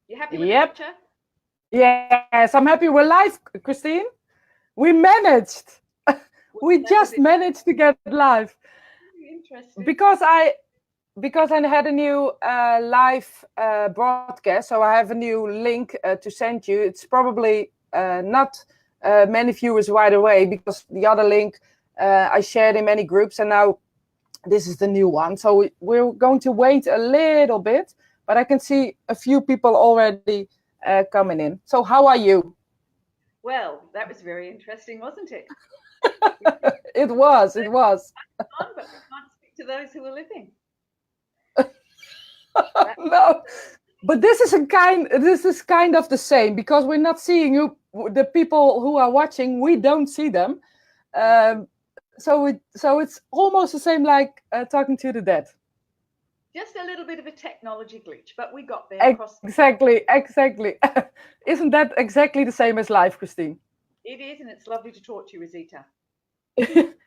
You happy with Yep. the picture? Yes, I'm happy we're live, Christine. We managed. We just managed to get live. Interesting. Because I had a new live broadcast, so I have a new link to send you. It's probably not many viewers right away because the other link I shared in many groups, and now this is the new one. So we're going to wait a little bit, but I can see a few people already coming in. So how are you? Well, that was very interesting, wasn't it? It was. But we can't speak to those who are living. No, but this is kind of the same because we're not seeing you. The people who are watching, we don't see them. So it's almost the same like talking to the dead. Just a little bit of a technology glitch, but we got there. Exactly. Isn't that exactly the same as life, Christine? It is, and it's lovely to talk to you, Rosita.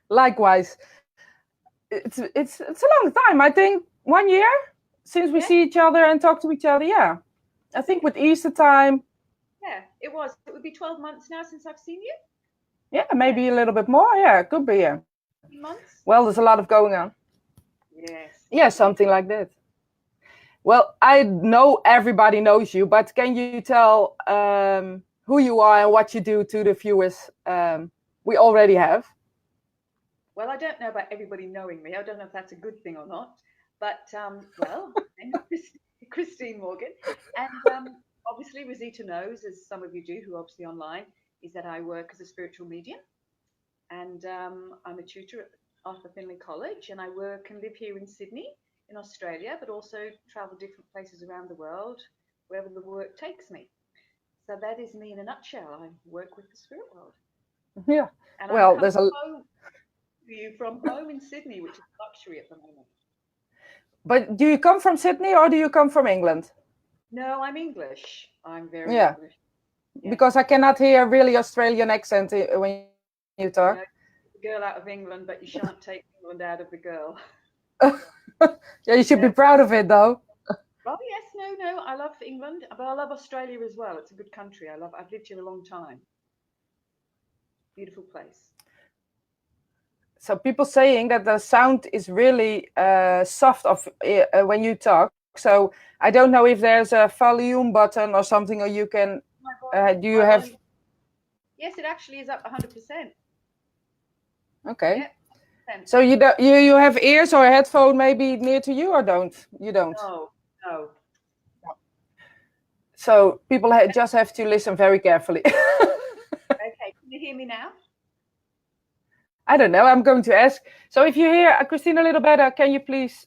Likewise. It's a long time. I think 1 year since we see each other and talk to each other. Yeah, I think with Easter time. Yeah, it was. It would be 12 months now since I've seen you. Yeah, maybe a little bit more. Yeah, it could be. Yeah. Months. Well, there's a lot of going on. Yes. Yeah, something like that. Well, I know everybody knows you, but can you tell who you are and what you do to the viewers we already have? Well, I don't know about everybody knowing me. I don't know if that's a good thing or not. But, well, I'm Christine Morgan. And obviously, Rosita knows, as some of you do, who are obviously online, is that I work as a spiritual medium. And I'm a tutor at Arthur Findlay College. And I work and live here in Sydney, in Australia, but also travel different places around the world, wherever the work takes me. So that is me in a nutshell. I work with the spirit world. Yeah. And well, I'm there's a you from home in Sydney, which is luxury at the moment. But do you come from Sydney or do you come from England? No, I'm English. I'm very English. Yeah. Because I cannot hear a really Australian accent when you talk. No, the girl out of England, but you shan't take England out of the girl. Yeah, you should be proud of it, though. Oh yes, no, I love England, but I love Australia as well. It's a good country. I've lived here a long time. Beautiful place. So people saying that the sound is really soft when you talk. So I don't know if there's a volume button or something, or you can. Do you have? Volume. Yes, it actually is up 100%. Okay. Yeah, so you have ears or a headphone maybe near to you, or you don't? No. So people just have to listen very carefully. Okay, can you hear me now? I don't know. I'm going to ask. So if you hear Christine a little better, can you please?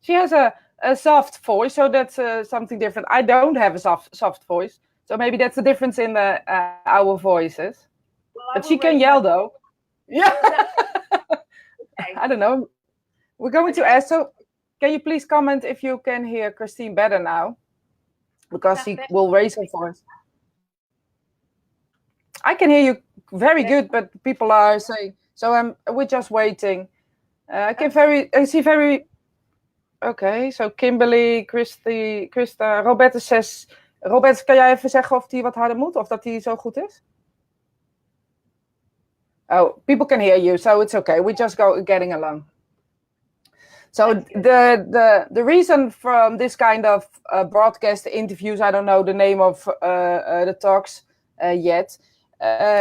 She has a soft voice, so that's something different. I don't have a soft voice, so maybe that's the difference in our voices. Well, but she can yell though. Yeah. Okay. I don't know. We're going to ask. So can you please comment if you can hear Christine better now? Because she will raise her voice. I can hear you very good, but people are saying so. We're just waiting. I see very. Okay, so Kimberly, Christa, Roberta says. Robert, kan jij even zeggen of die wat harder moet, of dat die zo goed is? Oh, people can hear you, so it's okay. We just getting along. So the reason from this kind of broadcast interviews, I don't know the name of the talks yet,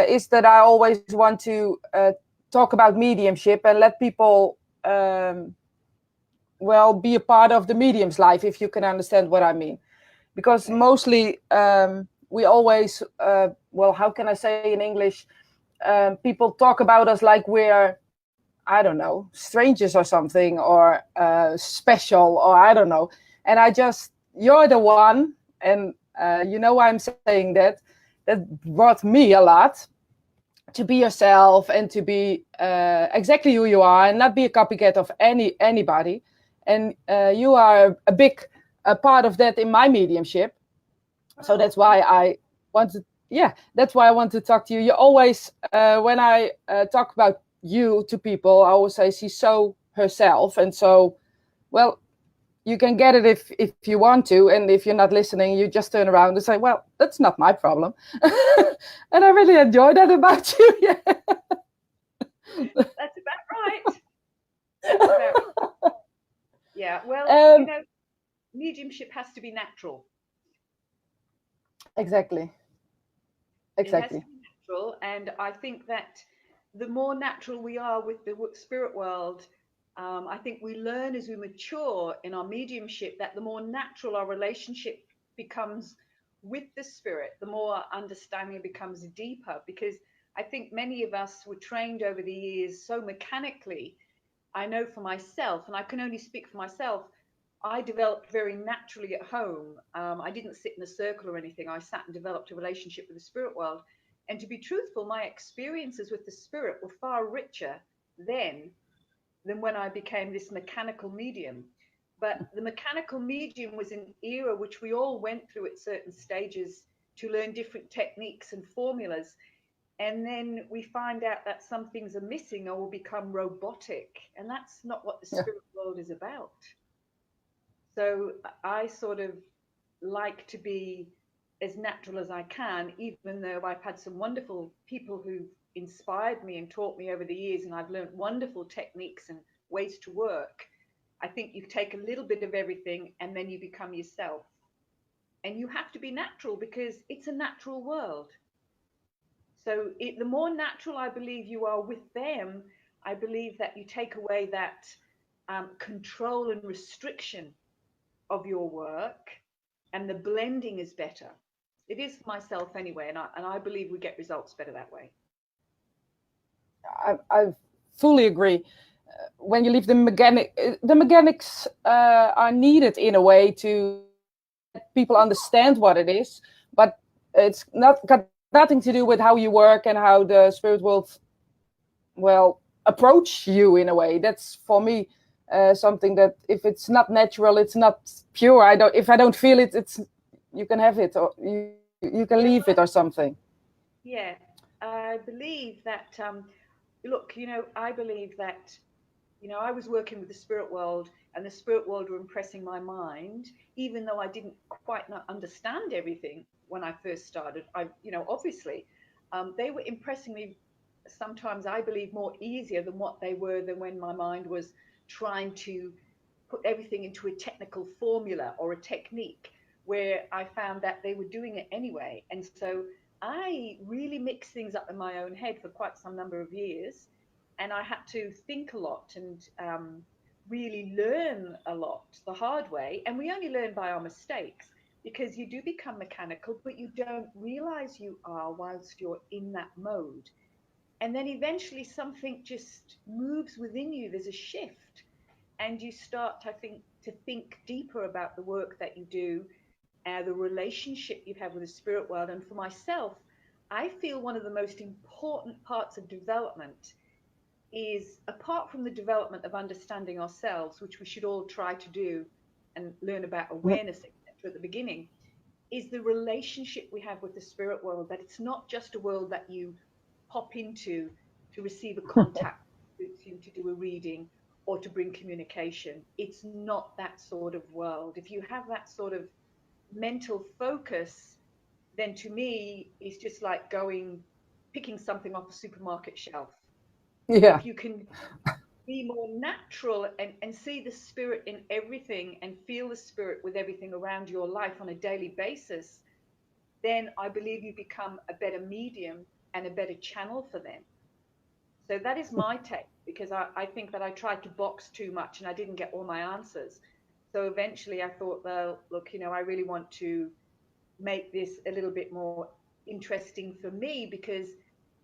is that I always want to talk about mediumship and let people, be a part of the medium's life, if you can understand what I mean. Because mostly we always, how can I say in English? People talk about us like we're, I don't know, strangers or something, or special, or I don't know. And you're the one, and you know why I'm saying that brought me a lot, to be yourself and to be exactly who you are and not be a copycat of anybody. And you are a big part of that in my mediumship. So that's why I wanted. Yeah, that's why I want to talk to you. You always, when I talk about you to people, I always say she's so herself. And so, you can get it if you want to, and if you're not listening, you just turn around and say, well, that's not my problem. And I really enjoy that about you. Yeah. That's about right. That's about right. Yeah, well, mediumship has to be natural. Exactly. It has to be natural, and I think that the more natural we are with the spirit world, I think we learn as we mature in our mediumship that the more natural our relationship becomes with the spirit, the more our understanding becomes deeper. Because I think many of us were trained over the years so mechanically. I know for myself, and I can only speak for myself, I developed very naturally at home. I didn't sit in a circle or anything. I sat and developed a relationship with the spirit world. And to be truthful, my experiences with the spirit were far richer then than when I became this mechanical medium. But the mechanical medium was an era which we all went through at certain stages to learn different techniques and formulas. And then we find out that some things are missing or will become robotic. And that's not what the spirit world is about. So I sort of like to be as natural as I can, even though I've had some wonderful people who've inspired me and taught me over the years, and I've learned wonderful techniques and ways to work. I think you take a little bit of everything and then you become yourself. And you have to be natural because it's a natural world. So the more natural I believe you are with them, I believe that you take away that control and restriction of your work, and the blending is better. It is for myself anyway, and I believe we get results better that way. I fully agree. When you leave the mechanics are needed in a way to let people understand what it is, but it's not got nothing to do with how you work and how the spirit world, well, approach you in a way. That's for me something that if it's not natural, it's not pure. If I don't feel it, it's you can have it or you can leave it or something. Yeah, I believe that. Look, I believe that. I was working with the spirit world, and the spirit world were impressing my mind, even though I didn't quite understand everything when I first started. Obviously, they were impressing me. Sometimes I believe more easier than what they were than when my mind was trying to put everything into a technical formula or a technique, where I found that they were doing it anyway. And so I really mixed things up in my own head for quite some number of years. And I had to think a lot and really learn a lot the hard way. And we only learn by our mistakes, because you do become mechanical, but you don't realize you are whilst you're in that mode. And then eventually something just moves within you. There's a shift, and you start, I think, to think deeper about the work that you do, the relationship you have with the spirit world. And for myself, I feel one of the most important parts of development is, apart from the development of understanding ourselves, which we should all try to do and learn about awareness, etc., at the beginning, is the relationship we have with the spirit world. That it's not just a world that you pop into to receive a contact, to do a reading, or to bring communication. It's not that sort of world. If you have that sort of mental focus, then to me, it's just like picking something off a supermarket shelf. Yeah. If you can be more natural and see the spirit in everything and feel the spirit with everything around your life on a daily basis, then I believe you become a better medium and a better channel for them. So that is my take, because I think that I tried to box too much and I didn't get all my answers. So eventually I thought, well, look, I really want to make this a little bit more interesting for me, because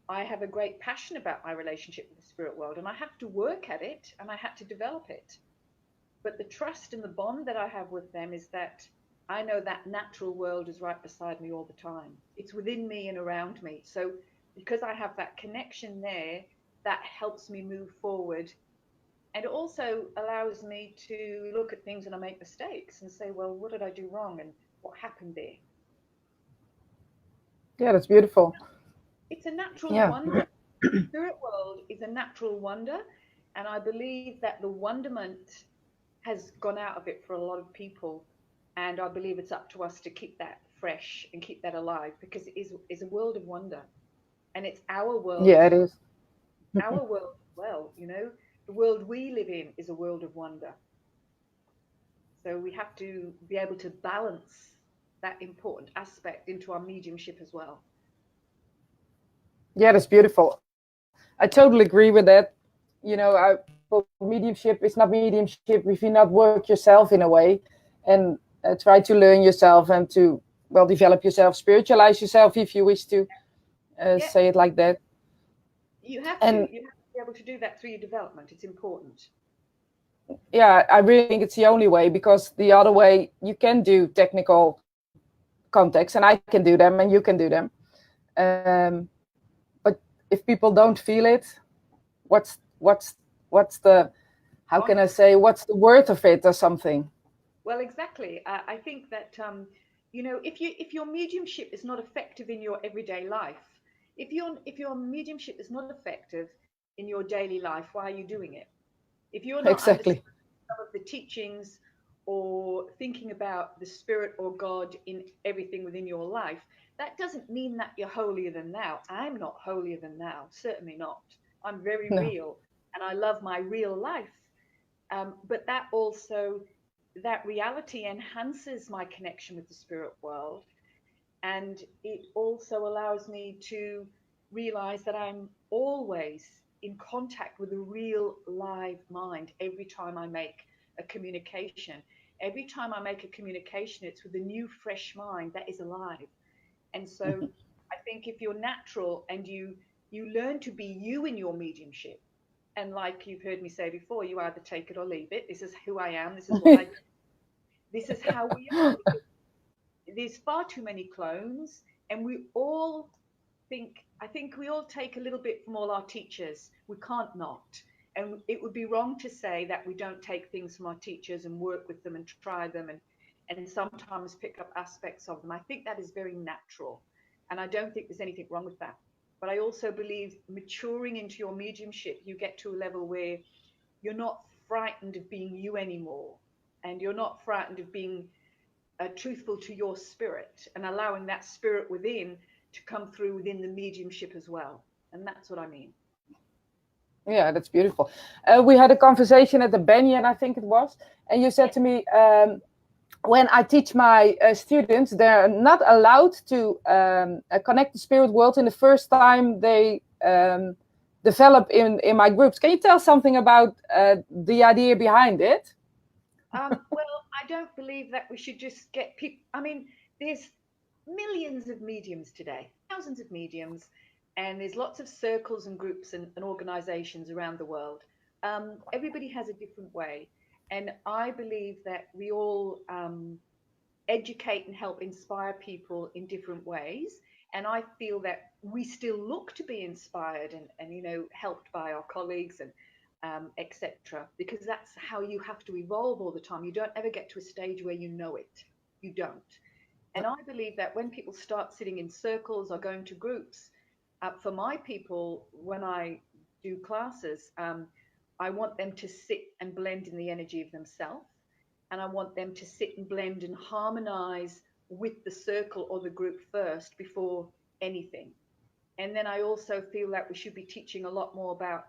I have a great passion about my relationship with the spirit world, and I have to work at it and I had to develop it. But the trust and the bond that I have with them is that I know that natural world is right beside me all the time. It's within me and around me. So because I have that connection there, that helps me move forward. And it also allows me to look at things when I make mistakes and say, well, what did I do wrong and what happened there? Yeah, that's beautiful. It's a natural wonder. The spirit world is a natural wonder. And I believe that the wonderment has gone out of it for a lot of people, and I believe it's up to us to keep that fresh and keep that alive, because it is a world of wonder, and it's Yeah, it is. our world as well. You know, the world we live in is a world of wonder. So we have to be able to balance that important aspect into our mediumship as well. Yeah, that's beautiful. I totally agree with that. You know, mediumship is not mediumship if you not work yourself in a way, and try to learn yourself and to, well, develop yourself, spiritualize yourself, if you wish to Yeah, say it like that. you have to. And You have to be able to do that through your development. It's important. yeah, I really think it's the only way, because the other way, you can do technical contacts and I can do them and you can do them. But if people don't feel it, what's the, how can I say, what's the worth of it or something? Well, exactly. I think that you know, if your mediumship is not effective in your everyday life, if your mediumship is not effective in your daily life, why are you doing it? If you're not Exactly. understanding some of the teachings or thinking about the spirit or God in everything within your life, that doesn't mean that you're holier than thou. I'm not holier than thou, certainly not. I'm very No. real, and I love my real life. But that reality enhances my connection with the spirit world, and it also allows me to realize that I'm always in contact with a real live mind every time I make a communication. Every time I make a communication, it's with a new, fresh mind that is alive. And so I think if you're natural and you learn to be you in your mediumship, and like you've heard me say before, you either take it or leave it. This is who I am. This is what I. This is how we are. There's far too many clones, and we all think. I think we all take a little bit from all our teachers. We can't not, and it would be wrong to say that we don't take things from our teachers and work with them and try them and sometimes pick up aspects of them. I think that is very natural, and I don't think there's anything wrong with that. But I also believe maturing into your mediumship, you get to a level where you're not frightened of being you anymore, and you're not frightened of being truthful to your spirit and allowing that spirit within to come through within the mediumship as well. And that's what I mean. Yeah, that's beautiful. We had a conversation at the Banyan, I think it was, and you said Yeah. to me, when I teach my students, they're not allowed to connect the spirit world in the first time they develop in my groups. Can you tell something about the idea behind it? Well, I don't believe that we should just get people. I mean, there's millions of mediums today, thousands of mediums, and there's lots of circles and groups and organizations around the world. Everybody has a different way. And I believe that we all educate and help inspire people in different ways. And I feel that we still look to be inspired and helped by our colleagues and etc. Because that's how you have to evolve all the time. You don't ever get to a stage where you know it. You don't. And I believe that when people start sitting in circles or going to groups, for my people, when I do classes, I want them to sit and blend in the energy of themselves, and I want them to sit and blend and harmonize with the circle or the group first before anything. And then I also feel that we should be teaching a lot more about,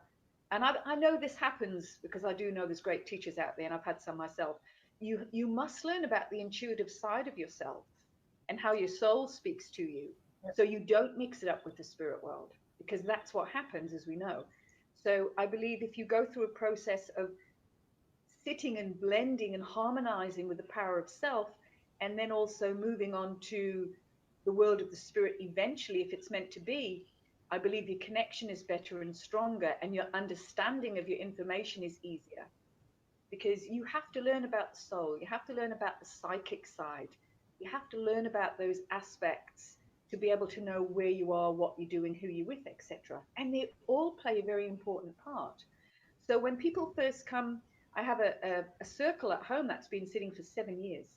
and I know this happens because I do know there's great teachers out there, and I've had some myself. You must learn about the intuitive side of yourself and how your soul speaks to you, so you don't mix it up with the spirit world, because that's what happens, as we know. So I believe if you go through a process of sitting and blending and harmonizing with the power of self, and then also moving on to the world of the spirit eventually, if it's meant to be, I believe your connection is better and stronger, and your understanding of your information is easier, because you have to learn about the soul, you have to learn about the psychic side, you have to learn about those aspects to be able to know where you are, what you're doing, who you're with, etc. And they all play a very important part. So when people first come, I have a circle at home that's been sitting for 7 years.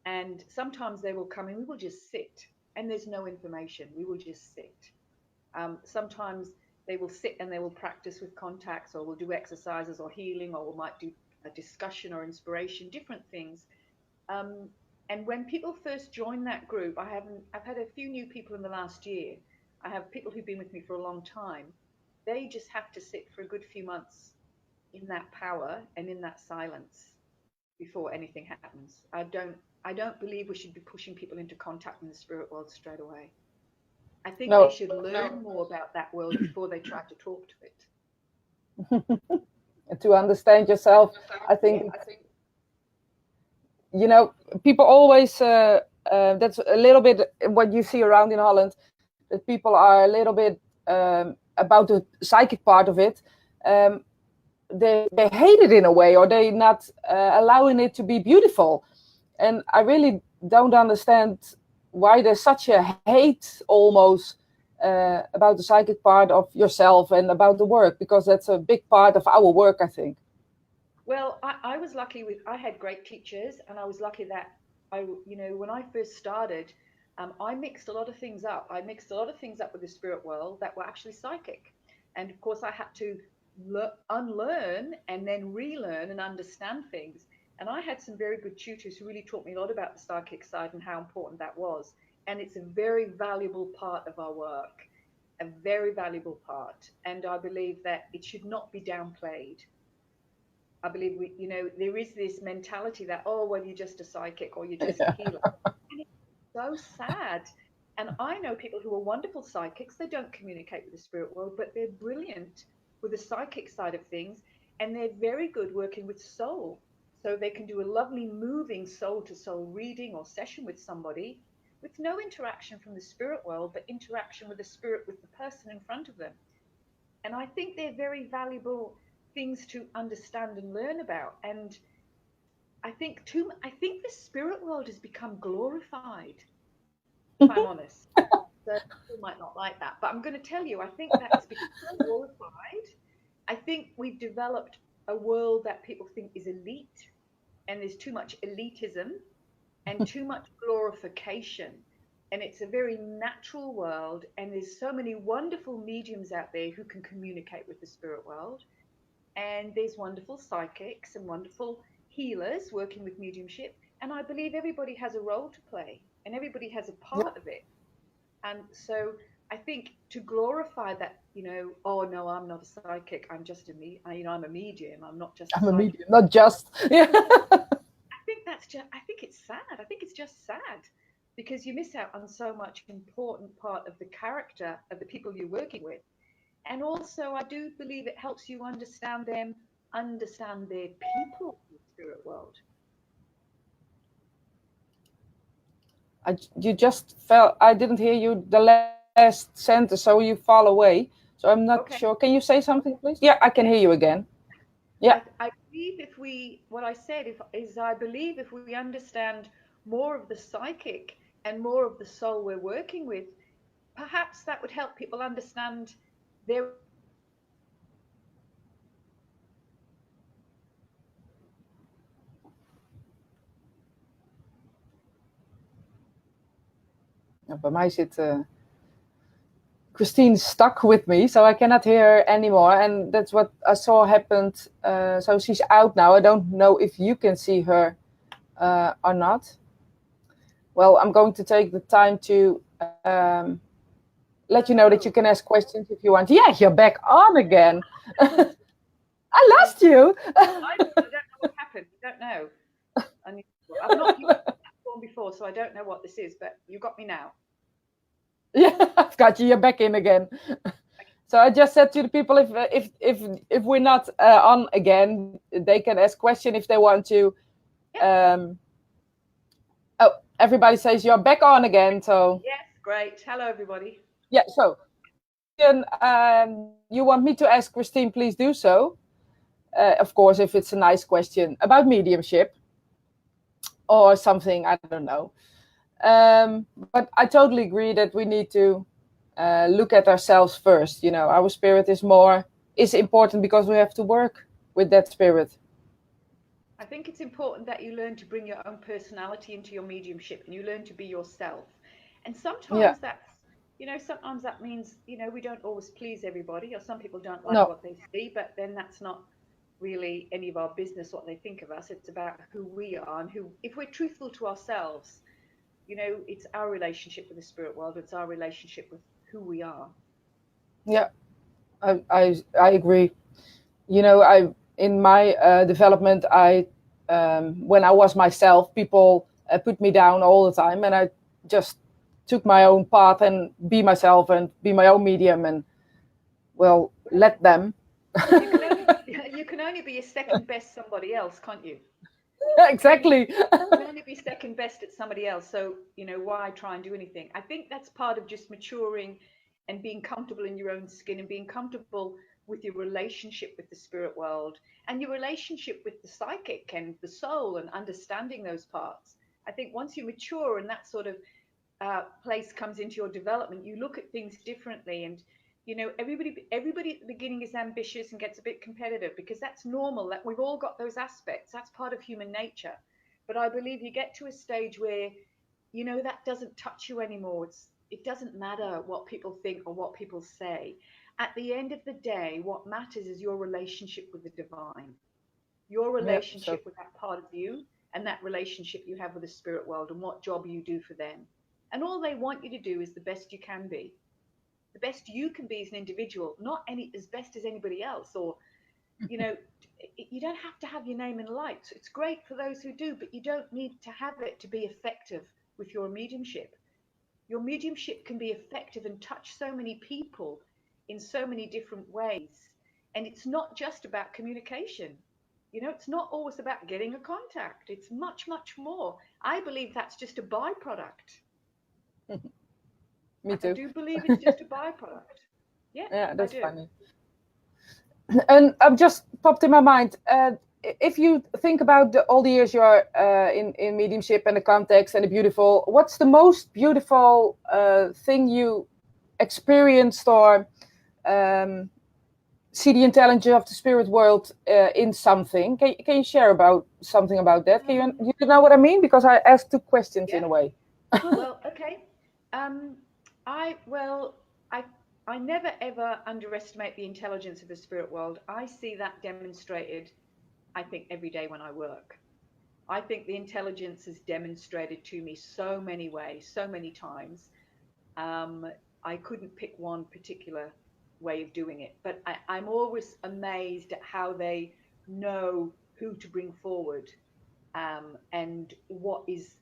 And sometimes they will come and we will just sit, and there's no information. We will just sit. Sometimes they will sit and they will practice with contacts, or we'll do exercises or healing, or we might do a discussion or inspiration, different things. And when people first join that group, I've had a few new people in the last year. I have people who've been with me for a long time. They just have to sit for a good few months in that power and in that silence before anything happens. I don't believe we should be pushing people into contact in the spirit world straight away. I think No. they should learn more about that world before they try to talk to it. To understand yourself, I think, you know, people always, that's a little bit what you see around in Holland, that people are a little bit about the psychic part of it. They hate it in a way, or they not allowing it to be beautiful. And I really don't understand why there's such a hate almost about the psychic part of yourself and about the work, because that's a big part of our work, I think. Well, I was lucky I had great teachers, and I was lucky that when I first started, I mixed a lot of things up. I mixed a lot of things up with the spirit world that were actually psychic. And of course, I had to unlearn and then relearn and understand things. And I had some very good tutors who really taught me a lot about the psychic side and how important that was. And it's a very valuable part of our work, a very valuable part. And I believe that it should not be downplayed. I believe there is this mentality that, oh, well, you're just a psychic or you're just a healer. And it's so sad. And I know people who are wonderful psychics. They don't communicate with the spirit world, but they're brilliant with the psychic side of things. And they're very good working with soul. So they can do a lovely moving soul to soul reading or session with somebody with no interaction from the spirit world, but interaction with the spirit with the person in front of them. And I think they're very valuable things to understand and learn about. And I think the spirit world has become glorified, if I'm honest. So people might not like that, but I'm going to tell you, I think that it's become glorified. I think we've developed a world that people think is elite, and there's too much elitism and too much glorification. And it's a very natural world, and there's so many wonderful mediums out there who can communicate with the spirit world. And there's wonderful psychics and wonderful healers working with mediumship. And I believe everybody has a role to play and everybody has a part of it. And so I think to glorify that, oh no, I'm not a psychic. I'm just I'm a medium. I'm not just I'm a medium, not just. Yeah. I think it's sad. I think it's just sad because you miss out on so much important part of the character of the people you're working with. And also, I do believe it helps you understand them, understand their people in the spirit world. You just fell. I didn't hear you the last sentence, so you fall away. So I'm not sure. Can you say something, please? Yeah, I can hear you again. Yeah. I believe I believe if we understand more of the psychic and more of the soul we're working with, perhaps that would help people understand their Bij mij zit Christine stuck with me, so I cannot hear her anymore. And that's what I saw happened. So she's out now. I don't know if you can see her or not. Well, I'm going to take the time to let you know that you can ask questions if you want. Yeah, you're back on again. I lost you. I don't know what happened. I don't know. I've not used that platform before, so I don't know what this is, but you got me now. Yeah, I've got you. You're back in again. So I just said to the people, if we're not on again, they can ask question if they want to. Oh, everybody says you're back on again. So yes, great. Hello, everybody. Yeah. So, you want me to ask Christine? Please do so. Of course, if it's a nice question about mediumship or something, I don't know. But I totally agree that we need to look at ourselves first. Our spirit is important because we have to work with that spirit. I think it's important that you learn to bring your own personality into your mediumship and you learn to be yourself. And sometimes sometimes that means, we don't always please everybody, or some people don't like what they see, but then that's not really any of our business what they think of us. It's about who we are, and who, if we're truthful to ourselves, it's our relationship with the spirit world. It's our relationship with who we are. Yeah, I agree. I in my development, when I was myself, people put me down all the time, and I just took my own path and be myself and be my own medium, and let them. You can only be a second best somebody else, can't you? Exactly. You can only be second best at somebody else. So, why try and do anything? I think that's part of just maturing and being comfortable in your own skin and being comfortable with your relationship with the spirit world and your relationship with the psychic and the soul and understanding those parts. I think once you mature and that sort of place comes into your development, you look at things differently. And everybody at the beginning is ambitious and gets a bit competitive, because that's normal. That we've all got those aspects. That's part of human nature. But I believe you get to a stage where that doesn't touch you anymore. It doesn't matter what people think or what people say. At the end of the day, what matters is your relationship with the divine, your Yeah. So relationship with that part of you, and that relationship you have with the spirit world, and what job you do for them. And all they want you to do is the best you can be. The best you can be as an individual, not any as best as anybody else. Or, you don't have to have your name in lights. It's great for those who do, but you don't need to have it to be effective with your mediumship. Your mediumship can be effective and touch so many people in so many different ways. And it's not just about communication. It's not always about getting a contact. It's much, much more. I believe that's just a byproduct. me I too. do believe it's just a byproduct. Yeah, Yeah, I that's do. funny. And I've just popped in my mind. If you think about all the years you're in mediumship and the context and the beautiful, what's the most beautiful thing you experienced or see the intelligence of the spirit world in something? Can you share about something about that? You know what I mean? Because I asked two questions in a way. Well, okay. Um, I well, I never ever underestimate the intelligence of the spirit world. I see that demonstrated, I think, every day when I work. I think the intelligence is demonstrated to me so many ways, so many times. Um, I couldn't pick one particular way of doing it, but I'm always amazed at how they know who to bring forward, and what is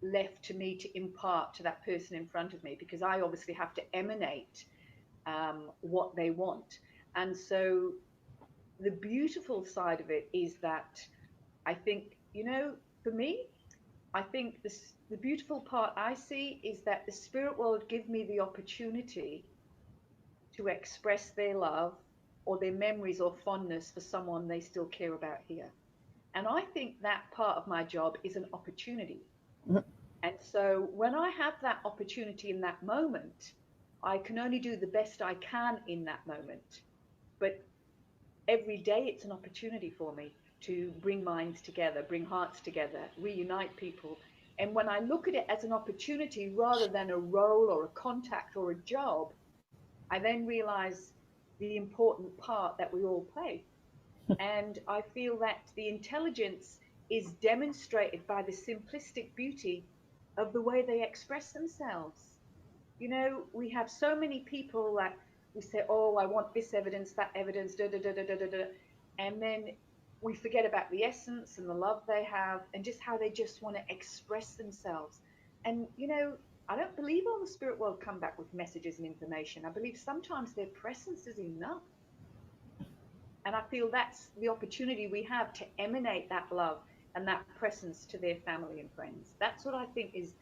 left to me to impart to that person in front of me, because I obviously have to emanate what they want. And so the beautiful side of it is that I think, for me, I think the beautiful part I see is that the spirit world give me the opportunity to express their love or their memories or fondness for someone they still care about here. And I think that part of my job is an opportunity. And so when I have that opportunity in that moment, I can only do the best I can in that moment. But every day it's an opportunity for me to bring minds together, bring hearts together, reunite people. And when I look at it as an opportunity rather than a role or a contact or a job, I then realize the important part that we all play. And I feel that the intelligence is demonstrated by the simplistic beauty of the way they express themselves. We have so many people that we say, oh, I want this evidence, that evidence, da da da da da da da. And then we forget about the essence and the love they have and just how they just want to express themselves. And, I don't believe all the spirit world come back with messages and information. I believe sometimes their presence is enough. And I feel that's the opportunity we have to emanate that love and that presence to their family and friends. That's what I think is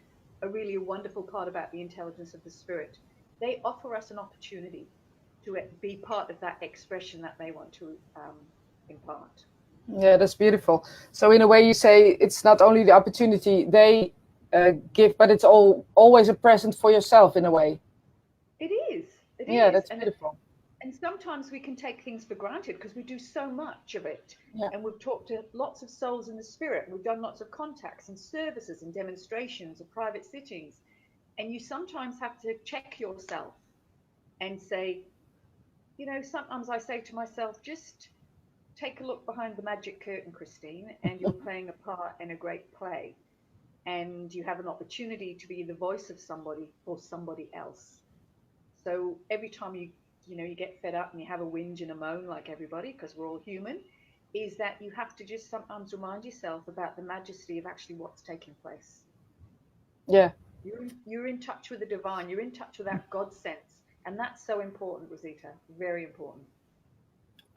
a really wonderful part about the intelligence of the spirit. They offer us an opportunity to be part of that expression that they want to impart. Yeah, that's beautiful. So in a way, you say it's not only the opportunity they give, but it's always a present for yourself in a way. It is. It Yeah, is. that's beautiful. And sometimes we can take things for granted because we do so much of it. Yeah. And we've talked to lots of souls in the spirit. We've done lots of contacts and services and demonstrations or private sittings. And you sometimes have to check yourself and say, sometimes I say to myself, just take a look behind the magic curtain, Christine, and you're playing a part in a great play, and you have an opportunity to be the voice of somebody or somebody else. So every time you get fed up and you have a whinge and a moan like everybody, because we're all human, is that you have to just sometimes remind yourself about the majesty of actually what's taking place. Yeah. You're in touch with the divine. You're in touch with that God sense, and that's so important, Rosita. Very important.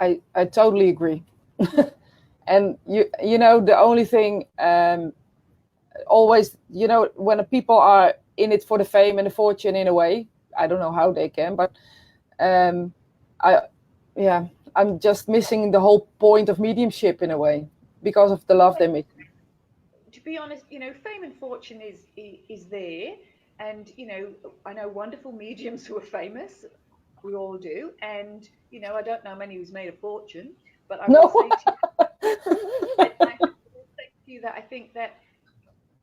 I totally agree. And you know, the only thing always, you know, when people are in it for the fame and the fortune, in a way, I don't know how they can, but I'm just missing the whole point of mediumship in a way, because of the love they make. To be honest, fame and fortune is there, and I know wonderful mediums who are famous. We all do, and I don't know many who's made a fortune, but I will say to you that I think that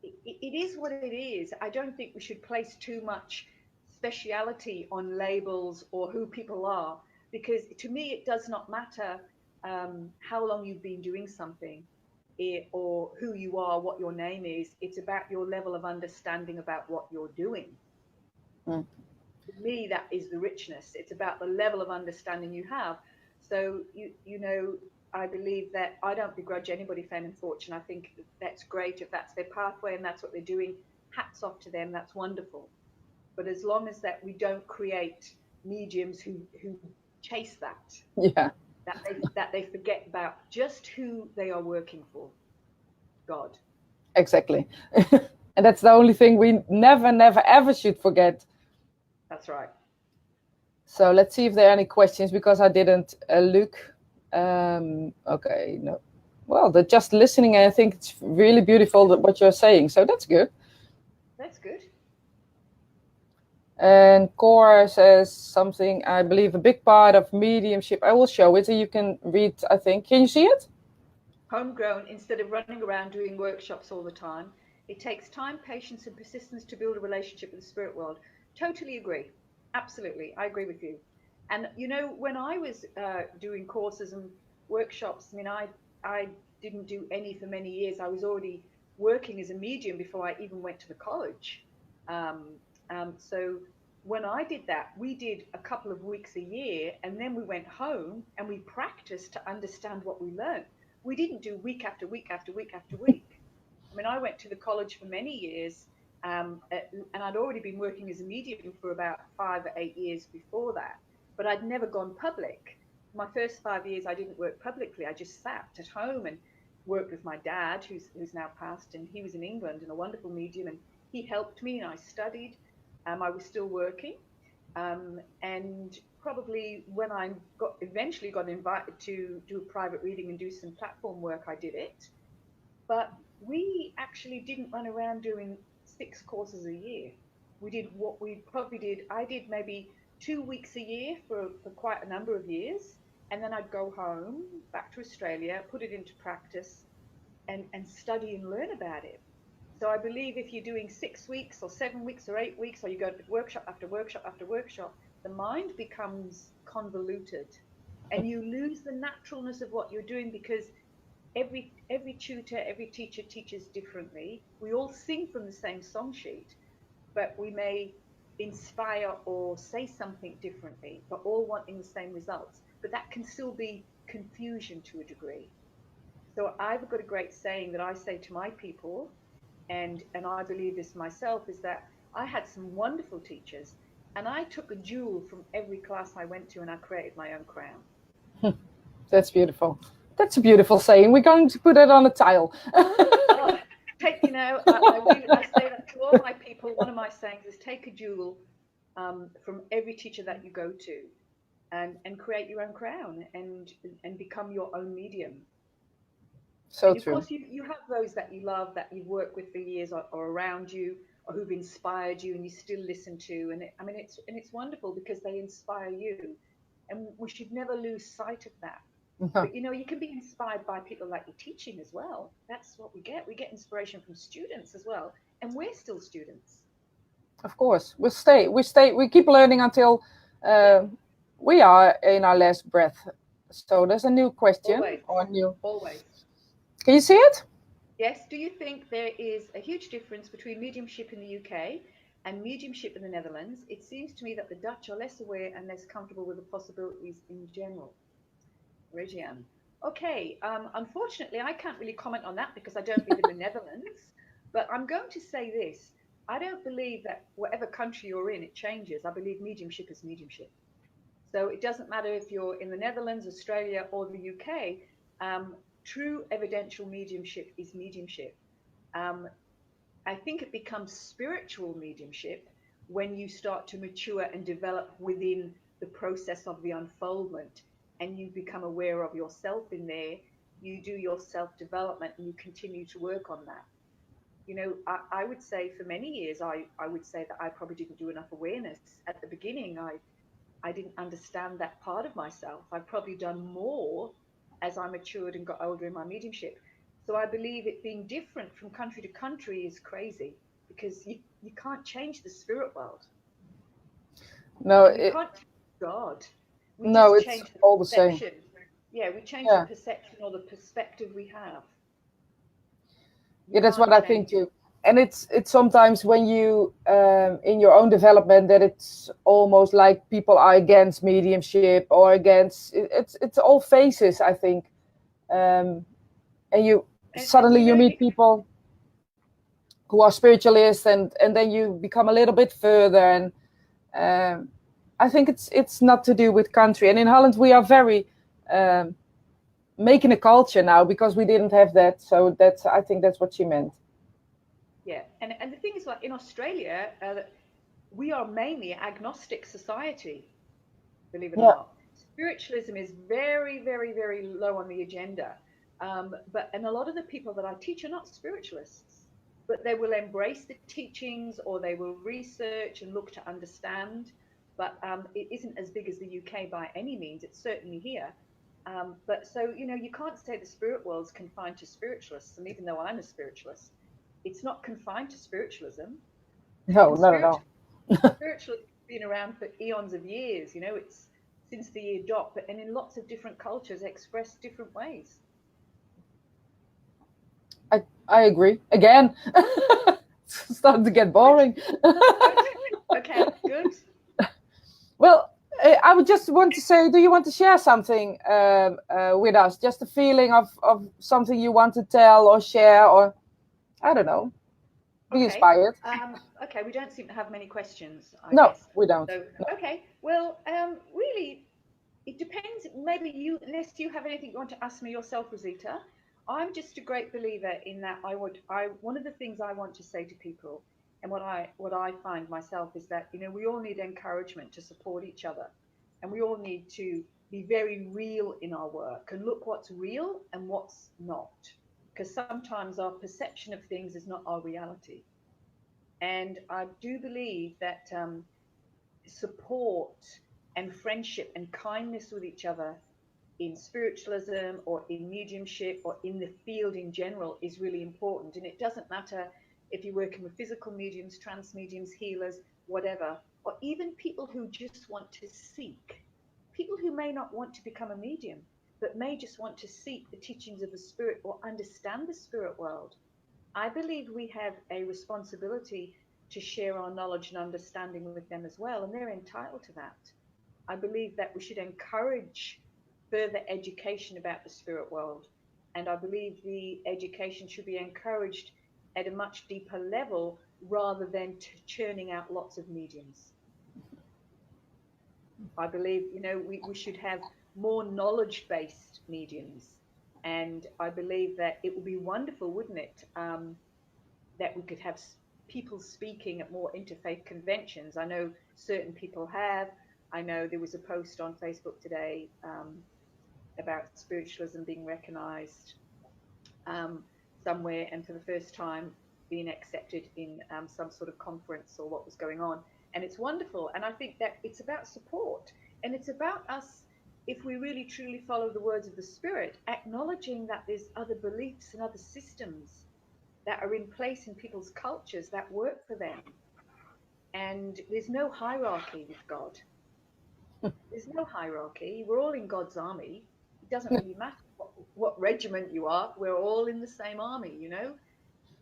it is what it is. I don't think we should place too much speciality on labels or who people are, because to me it does not matter how long you've been doing something, or who you are, what your name is. It's about your level of understanding about what you're doing. Mm. To me, that is the richness. It's about the level of understanding you have. So I believe that I don't begrudge anybody fame and fortune. I think that's great if that's their pathway and that's what they're doing. Hats off to them. That's wonderful. But as long as that we don't create mediums who chase that, Yeah, that they forget about just who they are working for, God. exactly. And that's the only thing we never, ever should forget. That's right. So let's see if there are any questions, because I didn't look. Okay, no. Well, they're just listening, and I think it's really beautiful what you're saying. So that's good. That's good. And Cora says something, I believe a big part of mediumship. I will show it so you can read, I think. Can you see it? Homegrown, instead of running around doing workshops all the time. It takes time, patience, and persistence to build a relationship with the spirit world. Totally agree. Absolutely. I agree with you. And, when I was doing courses and workshops, I mean, I didn't do any for many years. I was already working as a medium before I even went to the college. So when I did that, we did a couple of weeks a year, and then we went home and we practiced to understand what we learned. We didn't do week after week after week after week. I mean, I went to the college for many years, and I'd already been working as a medium for about 5 or 8 years before that, but I'd never gone public. My first 5 years, I didn't work publicly. I just sat at home and worked with my dad, who's now passed, and he was in England and a wonderful medium, and he helped me, and I studied. I was still working, and probably when I eventually got invited to do a private reading and do some platform work, I did it. But we actually didn't run around doing 6 courses a year. We did what we probably did. I did maybe 2 weeks a year for quite a number of years. And then I'd go home, back to Australia, put it into practice, and study and learn about it. So I believe if you're doing 6 weeks or 7 weeks or 8 weeks, or you go to workshop after workshop after workshop, the mind becomes convoluted and you lose the naturalness of what you're doing, because every tutor, every teacher teaches differently. We all sing from the same song sheet, but we may inspire or say something differently, but all wanting the same results. But that can still be confusion to a degree. So I've got a great saying that I say to my people, and I believe this myself, is that I had some wonderful teachers, and I took a jewel from every class I went to, and I created my own crown. That's beautiful. That's a beautiful saying. We're going to put it on a tile. I say that to all my people. One of my sayings is take a jewel from every teacher that you go to, and create your own crown, and become your own medium. So and of true. course, you have those that you love, that you've worked with for years, or around you, or who've inspired you, and you still listen to. And it's wonderful because they inspire you, and we should never lose sight of that. No. But you can be inspired by people like you're teaching as well. That's what we get. We get inspiration from students as well, and we're still students. Of course, we keep learning until we are in our last breath. So there's a new question Always. or a new. Always. Can you see it? Yes. Do you think there is a huge difference between mediumship in the UK and mediumship in the Netherlands? It seems to me that the Dutch are less aware and less comfortable with the possibilities in general. Regian. Okay. Unfortunately, I can't really comment on that because I don't live in the Netherlands. But I'm going to say this. I don't believe that whatever country you're in, it changes. I believe mediumship is mediumship. So it doesn't matter if you're in the Netherlands, Australia, or the UK. True evidential mediumship is mediumship. Um, I think it becomes spiritual mediumship when you start to mature and develop within the process of the unfoldment and you become aware of yourself in there. You do your self development and you continue to work on that. I would say for many years, I would say that I probably didn't do enough awareness. At the beginning, I didn't understand that part of myself. I've probably done more as I matured and got older in my mediumship. So I believe it being different from country to country is crazy because you can't change the spirit world No, and we can't change God. We no, just it's change the all the same. perception. Yeah, we change the Yeah, perception or the perspective we have. You yeah, that's can't what I think change. too. And it's sometimes when you in your own development that it's almost like people are against mediumship or against it's all phases, I think. And you And suddenly you you know, meet people who are spiritualists, and then you become a little bit further. And I think it's not to do with country. And in Holland we are very um, making a culture now because we didn't have that. So that's, I think that's what she meant. yeah. And the thing is, like in Australia, we are mainly agnostic society, believe it or Yeah. not. Spiritualism is very, very, very low on the agenda. And a lot of the people that I teach are not spiritualists, but they will embrace the teachings or they will research and look to understand. But it isn't as big as the UK by any means. It's certainly here. But so, you can't say the spirit world's confined to spiritualists. And even though I'm a spiritualist, it's not confined to spiritualism. No, And not at all. spiritualism has been around for eons of years. It's since the year dot, but and in lots of different cultures expressed different ways. I agree. Again, it's starting to get Good, boring. good. Okay, good. Well, I would just want to say, do you want to share something with us? Just a feeling of something you want to tell or share, or I don't know, be Okay. inspired. Okay, we don't seem to have many questions, I No, guess. we don't. So, No. okay. Well, really, it depends. Maybe you, unless you have anything you want to ask me yourself, Rosita. I'm just a great believer in that. One of the things I want to say to people, and what I find myself is that we all need encouragement to support each other, and we all need to be very real in our work and look what's real and what's not, because sometimes our perception of things is not our reality. And I do believe that support and friendship and kindness with each other in spiritualism or in mediumship or in the field in general is really important. And it doesn't matter if you're working with physical mediums, trance mediums, healers, whatever, or even people who just want to seek, people who may not want to become a medium, but may just want to seek the teachings of the spirit or understand the spirit world. I believe we have a responsibility to share our knowledge and understanding with them as well, and they're entitled to that. I believe that we should encourage further education about the spirit world, and I believe the education should be encouraged at a much deeper level rather than churning out lots of mediums. I believe, we should have more knowledge based mediums. And I believe that it would be wonderful, wouldn't it? That we could have people speaking at more interfaith conventions. I know certain people have. I know there was a post on Facebook today about spiritualism being recognized um, somewhere and for the first time being accepted in some sort of conference or what was going on. And it's wonderful. And I think that it's about support and it's about us, if we really truly follow the words of the Spirit, acknowledging that there's other beliefs and other systems that are in place in people's cultures that work for them. And there's no hierarchy with God. There's no hierarchy. We're all in God's army. It doesn't really matter what regiment you are. We're all in the same army, you know.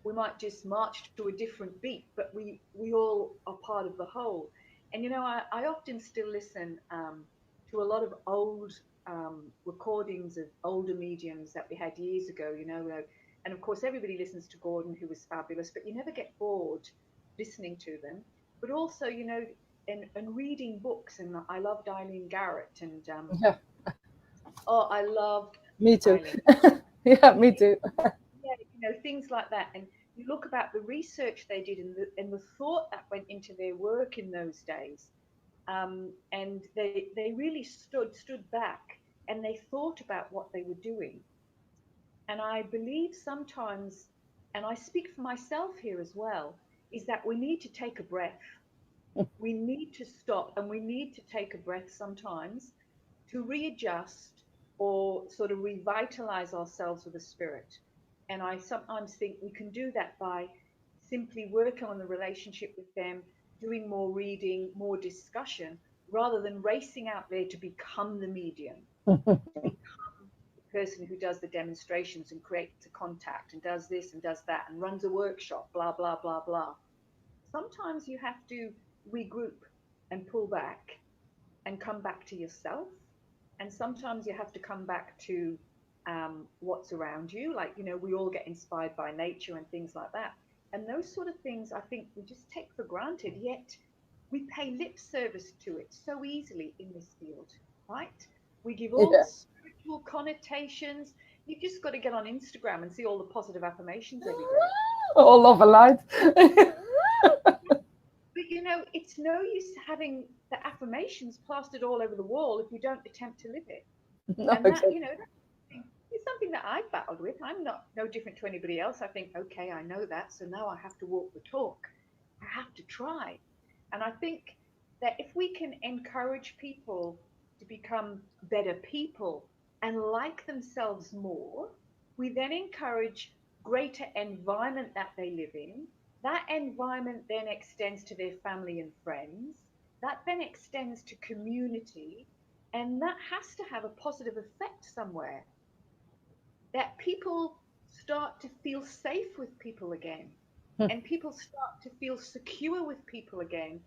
We might just march to a different beat, but we all are part of the whole. And you know, I often still listen to a lot of old recordings of older mediums that we had years ago, you know. And of course, everybody listens to Gordon, who was fabulous, but you never get bored listening to them. But also, you know, and reading books. And I loved Eileen Garrett, and Yeah, oh, I loved me too. Eileen. Yeah, me too. Yeah, you know, things like that. And you look about the research they did and the thought that went into their work in those days. And they really stood back and they thought about what they were doing. And I believe sometimes, and I speak for myself here as well, is that we need to take a breath. We need to stop and we need to take a breath sometimes to readjust or sort of revitalize ourselves with the spirit. And I sometimes think we can do that by simply working on the relationship with them, doing more reading, more discussion, rather than racing out there to become the medium, to become the person who does the demonstrations and creates a contact and does this and does that and runs a workshop, blah, blah, blah, blah. Sometimes you have to regroup and pull back and come back to yourself. And sometimes you have to come back to what's around you. Like, you know, we all get inspired by nature and things like that. And those sort of things, I think we just take for granted, yet we pay lip service to it so easily in this field, right? We give all the Yeah, spiritual connotations. You've just got to get on Instagram and see all the positive affirmations every day. all love and light. But you know, it's no use having the affirmations plastered all over the wall if you don't attempt to live it. No, And that, exactly. you know, it's something that I've battled with. I'm not no different to anybody else. I think, okay, I know that, so now I have to walk the talk. I have to try. And I think that if we can encourage people to become better people and like themselves more, we then encourage greater environment that they live in. That environment then extends to their family and friends. That then extends to community. And that has to have a positive effect somewhere, that people start to feel safe with people again and people start to feel secure with people again,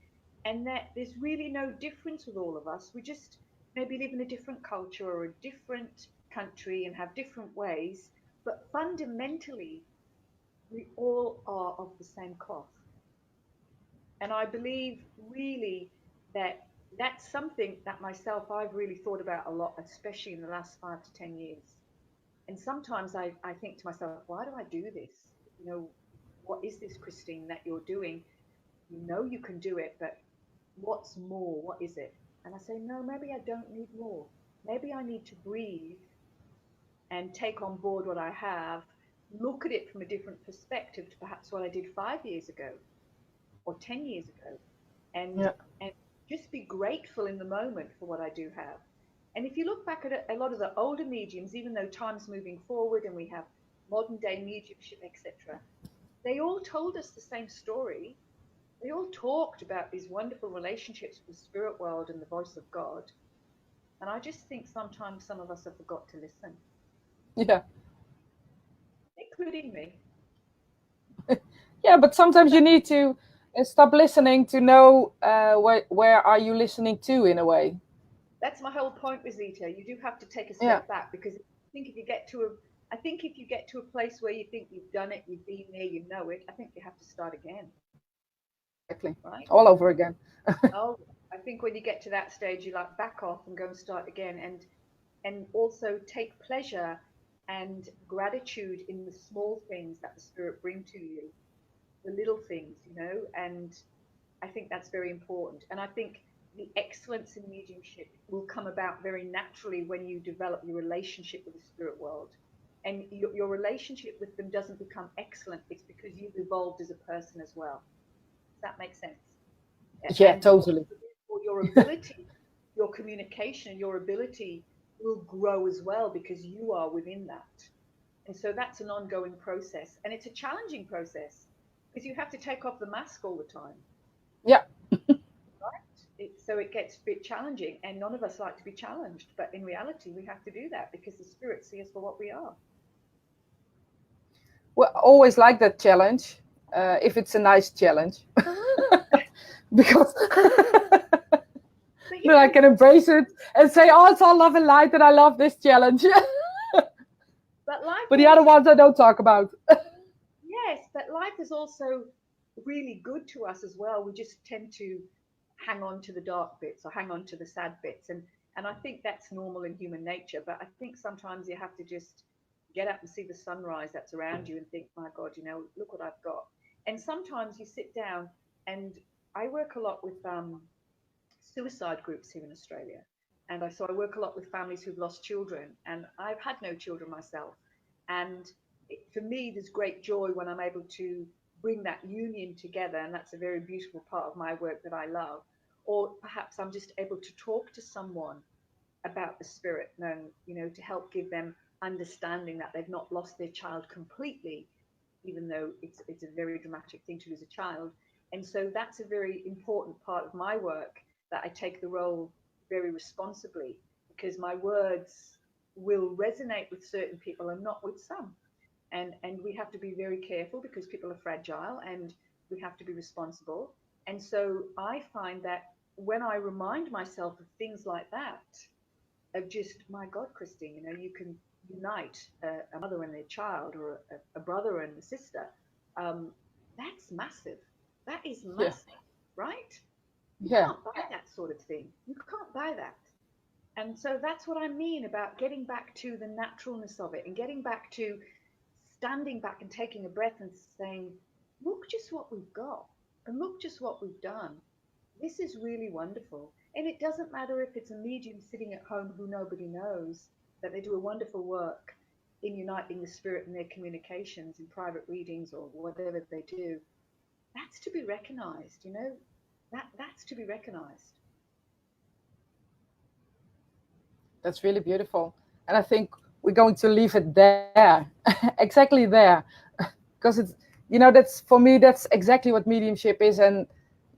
and that there's really no difference with all of us. We just maybe live in a different culture or a different country and have different ways, but fundamentally we all are of the same cloth. And I believe really that that's something that myself I've really thought about a lot, especially in the last 5 to 10 years. And sometimes I think to myself, why do I do this? You know, what is this, Christine, that you're doing? You know you can do it, but what's more? What is it? And I say, no, maybe I don't need more. Maybe I need to breathe and take on board what I have, look at it from a different perspective to perhaps what I did 5 years ago or 10 years ago, and Yeah, and just be grateful in the moment for what I do have. And if you look back at a lot of the older mediums, even though time's moving forward and we have modern day mediumship, etc., they all told us the same story. They all talked about these wonderful relationships with the spirit world and the voice of God. And I just think sometimes some of us have forgot to listen, yeah, including me. yeah. But sometimes you need to stop listening to know where are you listening to in a way. That's my whole point, Rosita. You do have to take a Yeah, step back, because I think if you get to a place where you think you've done it, you've been there, you know it, I think you have to start again, exactly. right? All over again. Oh, I think when you get to that stage, you like back off and go and start again, and also take pleasure and gratitude in the small things that the spirit bring to you, the little things, you know. And I think that's very important. And I think the excellence in mediumship will come about very naturally when you develop your relationship with the spirit world. And your relationship with them doesn't become excellent, it's because you've evolved as a person as well. Does that make sense? Yeah, And totally. your ability, your communication, your ability will grow as well because you are within that. And so that's an ongoing process. And it's a challenging process because you have to take off the mask all the time. Yeah, so it gets a bit challenging, and none of us like to be challenged. But in reality, we have to do that because the spirits see us for what we are. Well, I always like that challenge, if it's a nice challenge, because then I can embrace it and say, "Oh, it's all love and light, and I love this challenge." But the other ones I don't talk about. Yes, but life is also really good to us as well. We just tend to hang on to the dark bits or hang on to the sad bits, and I think that's normal in human nature. But I think sometimes you have to just get up and see the sunrise that's around you and think, my God, look what I've got. And sometimes you sit down, and I work a lot with suicide groups here in Australia. And so I work a lot with families who've lost children, and I've had no children myself. And for me, there's great joy when I'm able to bring that union together, and that's a very beautiful part of my work that I love. Or perhaps I'm just able to talk to someone about the spirit, and to help give them understanding that they've not lost their child completely, even though it's a very dramatic thing to lose a child. And so that's a very important part of my work, that I take the role very responsibly, because my words will resonate with certain people and not with some. And we have to be very careful because people are fragile, and we have to be responsible. And so I find that when I remind myself of things like that, of just, my God, Christine, you can unite a mother and their child, or a brother and a sister. That's massive. That is massive, right? You can't buy that sort of thing. You can't buy that. And so that's what I mean about getting back to the naturalness of it, and getting back to standing back and taking a breath and saying, look just what we've got, and look just what we've done. This is really wonderful. And it doesn't matter if it's a medium sitting at home who nobody knows, that they do a wonderful work in uniting the spirit in their communications, in private readings, or whatever they do. That's to be recognized, that's to be recognized. That's really beautiful. And I think we're going to leave it there, exactly there, because it's, that's, for me, that's exactly what mediumship is. And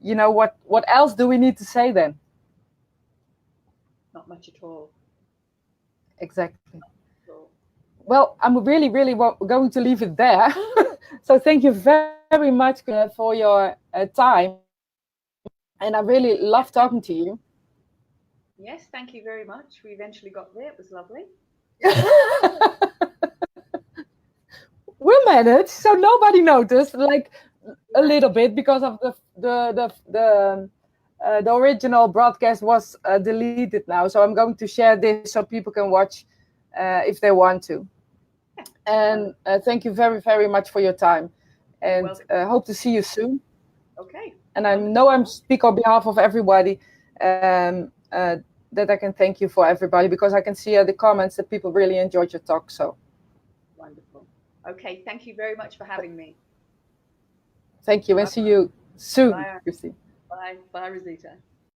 what else do we need to say then? Not much at all. Exactly. Well, I'm really, really going to leave it there. So thank you very much for your time. And I really love talking to you. Yes, thank you very much. We eventually got there. It was lovely. We managed, so nobody noticed, like a little bit, because of the original broadcast was deleted now. So I'm going to share this so people can watch if they want to. And thank you very, very much for your time. And hope to see you soon. Okay. And I know I'm speak on behalf of everybody, that I can thank you for everybody, because I can see the comments that people really enjoyed your talk. So wonderful. Okay, thank you very much for having me. Thank you, and see you soon, Bye. Christine. Bye, Rosita.